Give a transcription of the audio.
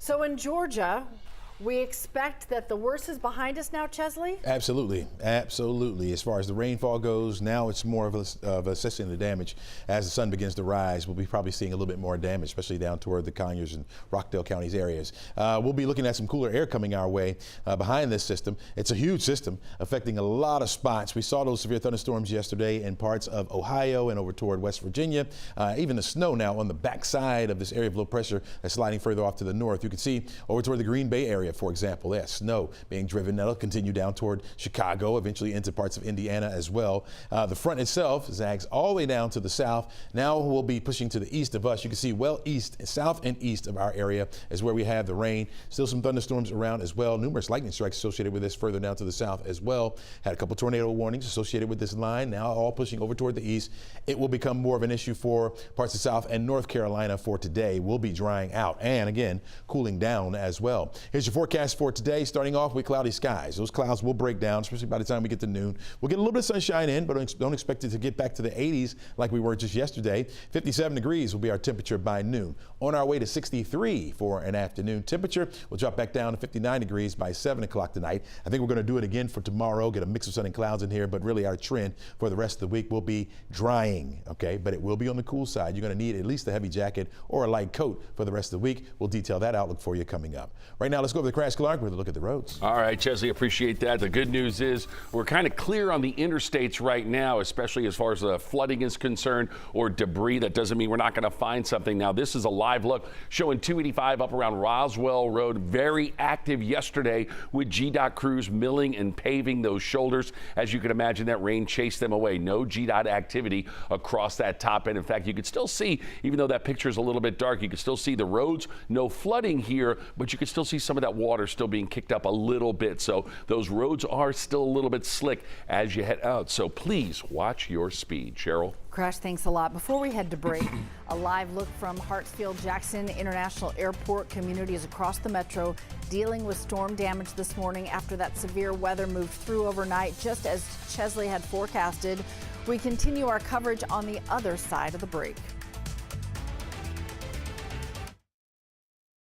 So in Georgia, we expect that the worst is behind us now, Chesley? Absolutely. As far as the rainfall goes, now it's more of assessing the damage. As the sun begins to rise, we'll be probably seeing a little bit more damage, especially down toward the Conyers and Rockdale counties areas. We'll be looking at some cooler air coming our way behind this system. It's a huge system affecting a lot of spots. We saw those severe thunderstorms yesterday in parts of Ohio and over toward West Virginia. Even the snow now on the backside of this area of low pressure that's sliding further off to the north. You can see over toward the Green Bay area, for example, there's snow being driven. That'll continue down toward Chicago, eventually into parts of Indiana as well. The front itself zags all the way down to the south. Now we'll be pushing to the east of us. You can see well east, south and east of our area is where we have the rain. Still some thunderstorms around as well. Numerous lightning strikes associated with this further down to the south as well. Had a couple tornado warnings associated with this line. Now all pushing over toward the east. It will become more of an issue for parts of South and North Carolina for today. We'll be drying out and again cooling down as well. Here's your forecast for today, starting off with cloudy skies. Those clouds will break down, especially by the time we get to noon. We'll get a little bit of sunshine in, but don't expect it to get back to the 80s like we were just yesterday. 57 degrees will be our temperature by noon. On our way to 63 for an afternoon temperature. We'll drop back down to 59 degrees by 7 o'clock tonight. I think we're going to do it again for tomorrow, get a mix of sun and clouds in here, but really our trend for the rest of the week will be drying, okay? But it will be on the cool side. You're going to need at least a heavy jacket or a light coat for the rest of the week. We'll detail that outlook for you coming up. Right now, let's go over the Crash Clark with a look at the roads. All right, Chesley, appreciate that. The good news is we're kind of clear on the interstates right now, especially as far as the flooding is concerned or debris. That doesn't mean we're not going to find something. Now, this is a live look showing 285 up around Roswell Road. Very active yesterday with GDOT crews milling and paving those shoulders. As you can imagine, that rain chased them away. No GDOT activity across that top end. In fact, you could still see, even though that picture is a little bit dark, you can still see the roads. No flooding here, but you can still see some of that water still being kicked up a little bit. So those roads are still a little bit slick as you head out. So please watch your speed. Cheryl. Crash, thanks a lot. Before we head to break, a live look from Hartsfield-Jackson International Airport. Communities across the metro dealing with storm damage this morning after that severe weather moved through overnight, just as Chesley had forecasted. We continue our coverage on the other side of the break.